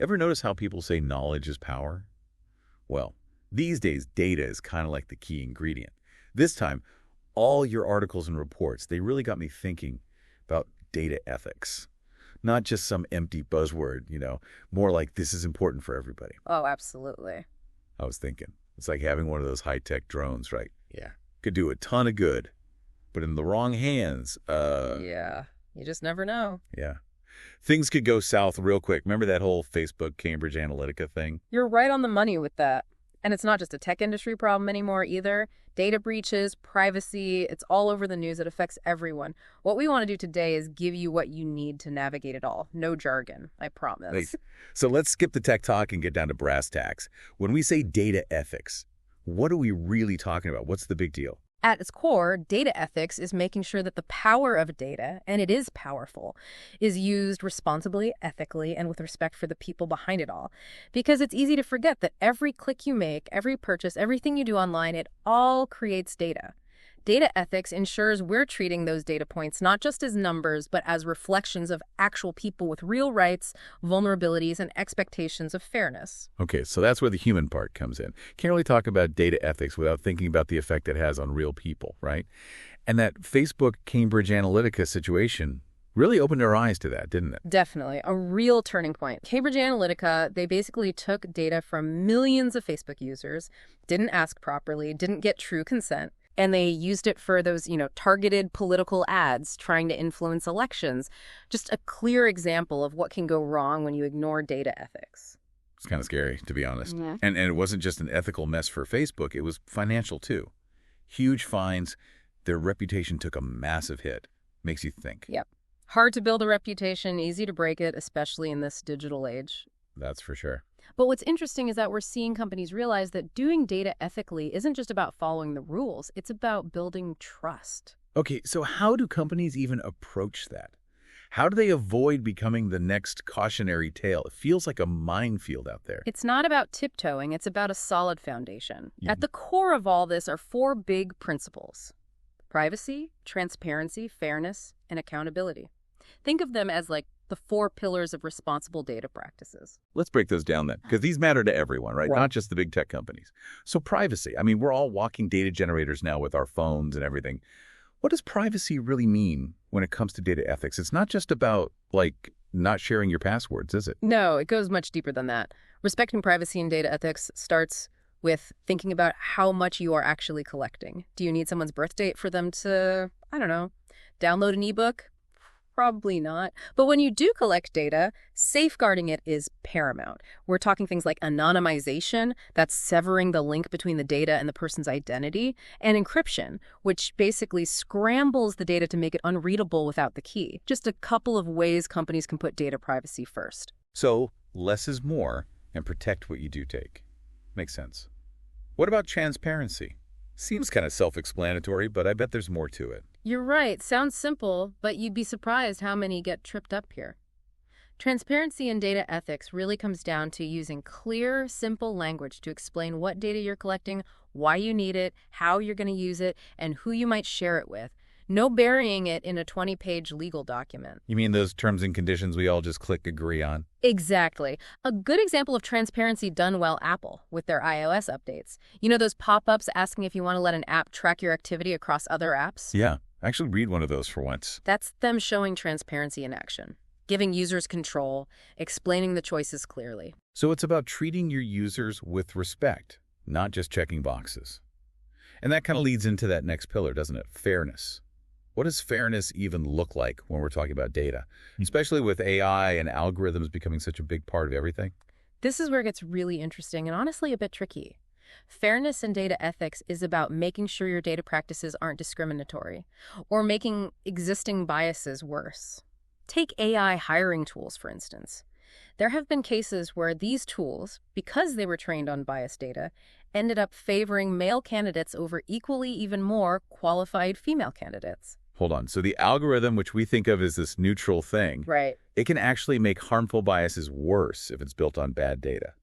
Ever notice how people say knowledge is power? Well, these days, data is kind of like the key ingredient. This time, all your articles and reports, they really got me thinking about data ethics. Not just some empty buzzword, more like this is important for everybody. Oh, absolutely. I was thinking, it's like having one of those high-tech drones, right? Yeah. Could do a ton of good, but in the wrong hands, Yeah, you just never know. Yeah. Things could go south real quick. Remember that whole Facebook Cambridge Analytica thing? You're right on the money with that. And it's not just a tech industry problem anymore either. Data breaches, privacy, it's all over the news. It affects everyone. What we want to do today is give you what you need to navigate it all. No jargon, I promise. Nice. So let's skip the tech talk and get down to brass tacks. When we say data ethics, what are we really talking about? What's the big deal? At its core, data ethics is making sure that the power of data, and it is powerful, is used responsibly, ethically, and with respect for the people behind it all. Because it's easy to forget that every click you make, every purchase, everything you do online, it all creates data. Data ethics ensures we're treating those data points not just as numbers, but as reflections of actual people with real rights, vulnerabilities, and expectations of fairness. Okay, so that's where the human part comes in. Can't really talk about data ethics without thinking about the effect it has on real people, right? And that Facebook Cambridge Analytica situation really opened our eyes to that, didn't it? Definitely. A real turning point. Cambridge Analytica, they basically took data from millions of Facebook users, didn't ask properly, didn't get true consent, and they used it for those, targeted political ads trying to influence elections. Just a clear example of what can go wrong when you ignore data ethics. It's kind of scary, to be honest. Yeah. And it wasn't just an ethical mess for Facebook. It was financial, too. Huge fines. Their reputation took a massive hit. Makes you think. Yep. Hard to build a reputation, easy to break it, especially in this digital age. That's for sure. But what's interesting is that we're seeing companies realize that doing data ethically isn't just about following the rules. It's about building trust. Okay, so how do companies even approach that? How do they avoid becoming the next cautionary tale? It feels like a minefield out there. It's not about tiptoeing. It's about a solid foundation. At the core of all this are 4 big principles: privacy, transparency, fairness, and accountability. Think of them as like the 4 pillars of responsible data practices. Let's break those down then, because these matter to everyone, right? Not just the big tech companies. So privacy. I mean, we're all walking data generators now with our phones and everything. What does privacy really mean when it comes to data ethics? It's not just about, not sharing your passwords, is it? No, it goes much deeper than that. Respecting privacy and data ethics starts with thinking about how much you are actually collecting. Do you need someone's birth date for them to, download an ebook? Probably not. But when you do collect data, safeguarding it is paramount. We're talking things like anonymization, that's severing the link between the data and the person's identity, and encryption, which basically scrambles the data to make it unreadable without the key. Just a couple of ways companies can put data privacy first. So less is more, and protect what you do take. Makes sense. What about transparency? Seems kind of self-explanatory, but I bet there's more to it. You're right. Sounds simple, but you'd be surprised how many get tripped up here. Transparency in data ethics really comes down to using clear, simple language to explain what data you're collecting, why you need it, how you're going to use it, and who you might share it with. No burying it in a 20-page legal document. You mean those terms and conditions we all just click agree on? Exactly. A good example of transparency done well, Apple, with their iOS updates. You know those pop-ups asking if you want to let an app track your activity across other apps? Yeah, I actually read one of those for once. That's them showing transparency in action, giving users control, explaining the choices clearly. So it's about treating your users with respect, not just checking boxes. And that kind of leads into that next pillar, doesn't it? Fairness. What does fairness even look like when we're talking about data, especially with AI and algorithms becoming such a big part of everything? This is where it gets really interesting and honestly a bit tricky. Fairness in data ethics is about making sure your data practices aren't discriminatory or making existing biases worse. Take AI hiring tools, for instance. There have been cases where these tools, because they were trained on biased data, ended up favoring male candidates over equally even more qualified female candidates. Hold on. So the algorithm, which we think of as this neutral thing, Right. it can actually make harmful biases worse if it's built on bad data.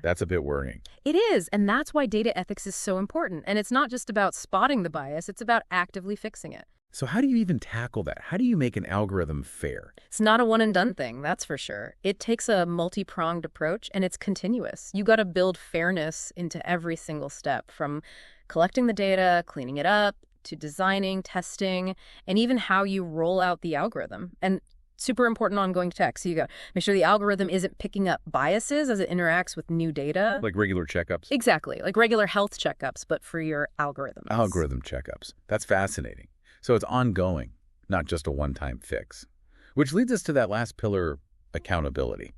That's a bit worrying. It is, and that's why data ethics is so important. And it's not just about spotting the bias, it's about actively fixing it. So how do you even tackle that? How do you make an algorithm fair? It's not a one-and-done thing, that's for sure. It takes a multi-pronged approach, and it's continuous. You got to build fairness into every single step, from collecting the data, cleaning it up, to designing, testing, and even how you roll out the algorithm. And super important ongoing tech. So you got to make sure the algorithm isn't picking up biases as it interacts with new data. Like regular checkups? Exactly, like regular health checkups, but for your algorithms. Algorithm checkups. That's fascinating. So it's ongoing, not just a one-time fix. Which leads us to that last pillar, accountability.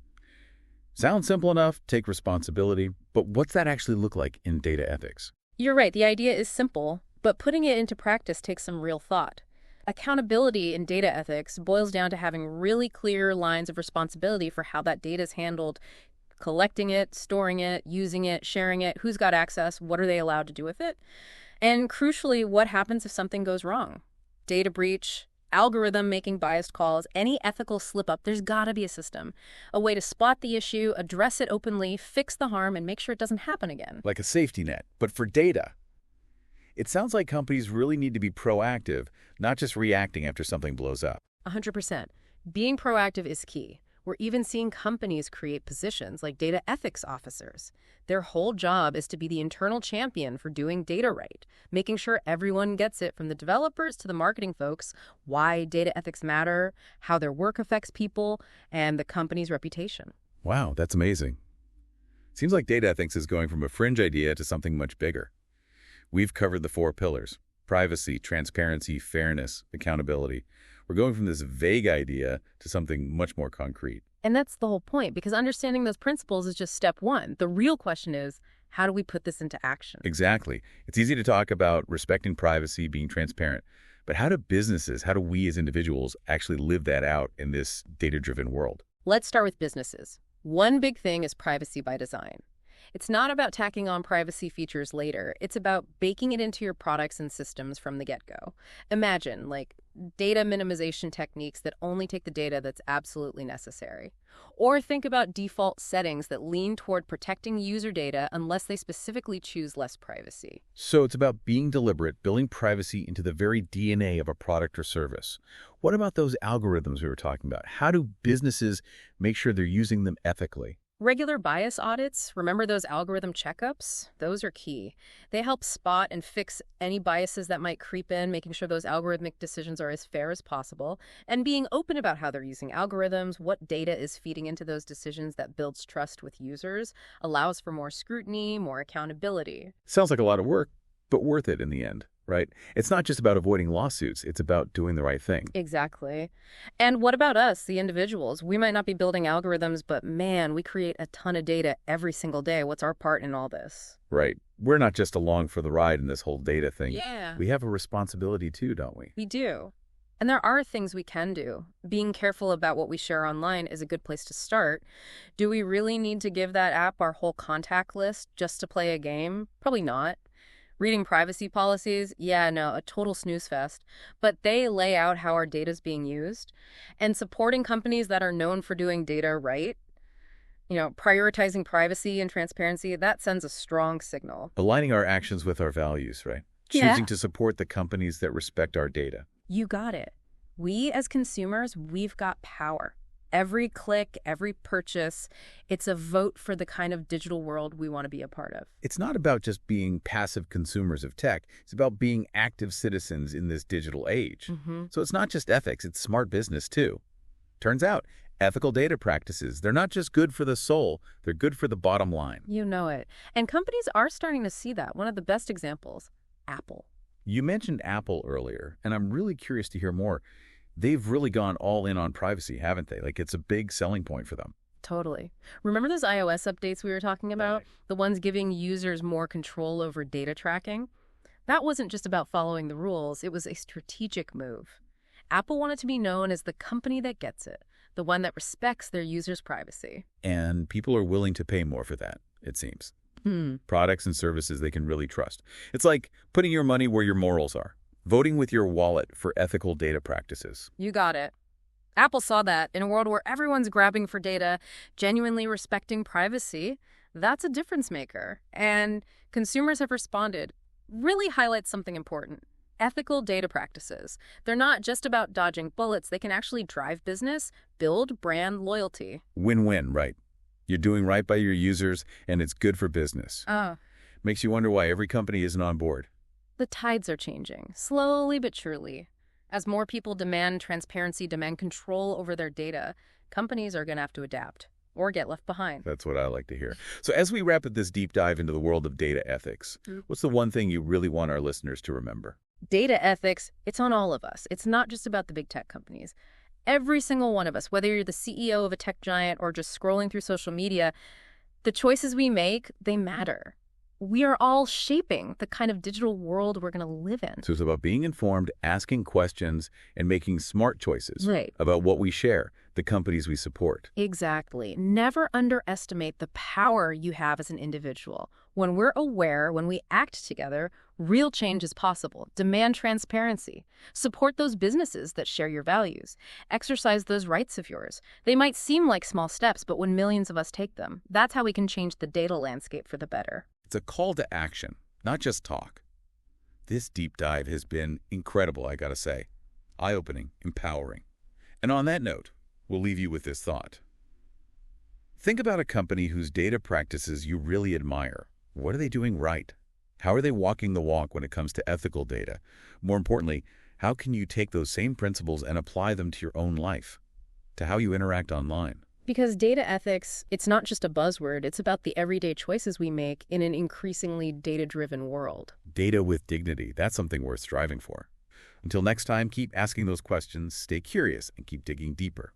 Sounds simple enough, take responsibility, but what's that actually look like in data ethics? You're right, the idea is simple, but putting it into practice takes some real thought. Accountability in data ethics boils down to having really clear lines of responsibility for how that data is handled, collecting it, storing it, using it, sharing it, who's got access, what are they allowed to do with it, and crucially, what happens if something goes wrong. Data breach, algorithm making biased calls, any ethical slip-up, there's got to be a system. A way to spot the issue, address it openly, fix the harm, and make sure it doesn't happen again. Like a safety net, but for data. It sounds like companies really need to be proactive, not just reacting after something blows up. 100%. Being proactive is key. We're even seeing companies create positions like data ethics officers. Their whole job is to be the internal champion for doing data right, making sure everyone gets it, from the developers to the marketing folks, why data ethics matter, how their work affects people, and the company's reputation. Wow, that's amazing. Seems like data ethics is going from a fringe idea to something much bigger. We've covered the 4 pillars: privacy, transparency, fairness, accountability. We're going from this vague idea to something much more concrete. And that's the whole point, because understanding those principles is just step one. The real question is, how do we put this into action? Exactly. It's easy to talk about respecting privacy, being transparent, but how do we as individuals actually live that out in this data-driven world? Let's start with businesses. One big thing is privacy by design. It's not about tacking on privacy features later. It's about baking it into your products and systems from the get-go. Imagine, like, data minimization techniques that only take the data that's absolutely necessary. Or think about default settings that lean toward protecting user data unless they specifically choose less privacy. So it's about being deliberate, building privacy into the very DNA of a product or service. What about those algorithms we were talking about? How do businesses make sure they're using them ethically? Regular bias audits, remember those algorithm checkups? Those are key. They help spot and fix any biases that might creep in, making sure those algorithmic decisions are as fair as possible, and being open about how they're using algorithms, what data is feeding into those decisions that builds trust with users, allows for more scrutiny, more accountability. Sounds like a lot of work, but worth it in the end, right? It's not just about avoiding lawsuits. It's about doing the right thing. Exactly. And what about us, the individuals? We might not be building algorithms, but man, we create a ton of data every single day. What's our part in all this? Right. We're not just along for the ride in this whole data thing. Yeah. We have a responsibility too, don't we? We do. And there are things we can do. Being careful about what we share online is a good place to start. Do we really need to give that app our whole contact list just to play a game? Probably not. Reading privacy policies, yeah, no, a total snooze fest. But they lay out how our data is being used. And supporting companies that are known for doing data right, prioritizing privacy and transparency, that sends a strong signal. Aligning our actions with our values, right? Yeah. Choosing to support the companies that respect our data. You got it. We as consumers, we've got power. Every click, every purchase, it's a vote for the kind of digital world we want to be a part of. It's not about just being passive consumers of tech. It's about being active citizens in this digital age. So it's not just ethics, it's smart business too. Turns out, ethical data practices, they're not just good for the soul, they're good for the bottom line. You know it. And companies are starting to see that. One of the best examples, Apple. You mentioned Apple earlier, and I'm really curious to hear more. They've really gone all in on privacy, haven't they? Like, it's a big selling point for them. Totally. Remember those iOS updates we were talking about? Right. The ones giving users more control over data tracking? That wasn't just about following the rules. It was a strategic move. Apple wanted to be known as the company that gets it, the one that respects their users' privacy. And people are willing to pay more for that, it seems. Products and services they can really trust. It's like putting your money where your morals are. Voting with your wallet for ethical data practices. You got it. Apple saw that in a world where everyone's grabbing for data, genuinely respecting privacy, that's a difference maker. And consumers have responded. Really highlights something important. Ethical data practices. They're not just about dodging bullets. They can actually drive business, build brand loyalty. Win-win, right? You're doing right by your users, and it's good for business. Makes you wonder why every company isn't on board. The tides are changing, slowly but surely. As more people demand transparency, demand control over their data, companies are going to have to adapt or get left behind. That's what I like to hear. So as we wrap up this deep dive into the world of data ethics, what's the one thing you really want our listeners to remember? Data ethics, it's on all of us. It's not just about the big tech companies. Every single one of us, whether you're the CEO of a tech giant or just scrolling through social media, the choices we make, they matter. We are all shaping the kind of digital world we're going to live in. So it's about being informed, asking questions, and making smart choices Right. about what we share, the companies we support. Exactly. Never underestimate the power you have as an individual. When we're aware, when we act together, real change is possible. Demand transparency. Support those businesses that share your values. Exercise those rights of yours. They might seem like small steps, but when millions of us take them, that's how we can change the data landscape for the better. It's a call to action, not just talk. This deep dive has been incredible, I gotta say. Eye-opening, empowering. And on that note, we'll leave you with this thought. Think about a company whose data practices you really admire. What are they doing right? How are they walking the walk when it comes to ethical data? More importantly, how can you take those same principles and apply them to your own life, to how you interact online? Because data ethics, it's not just a buzzword, it's about the everyday choices we make in an increasingly data-driven world. Data with dignity, that's something worth striving for. Until next time, keep asking those questions, stay curious, and keep digging deeper.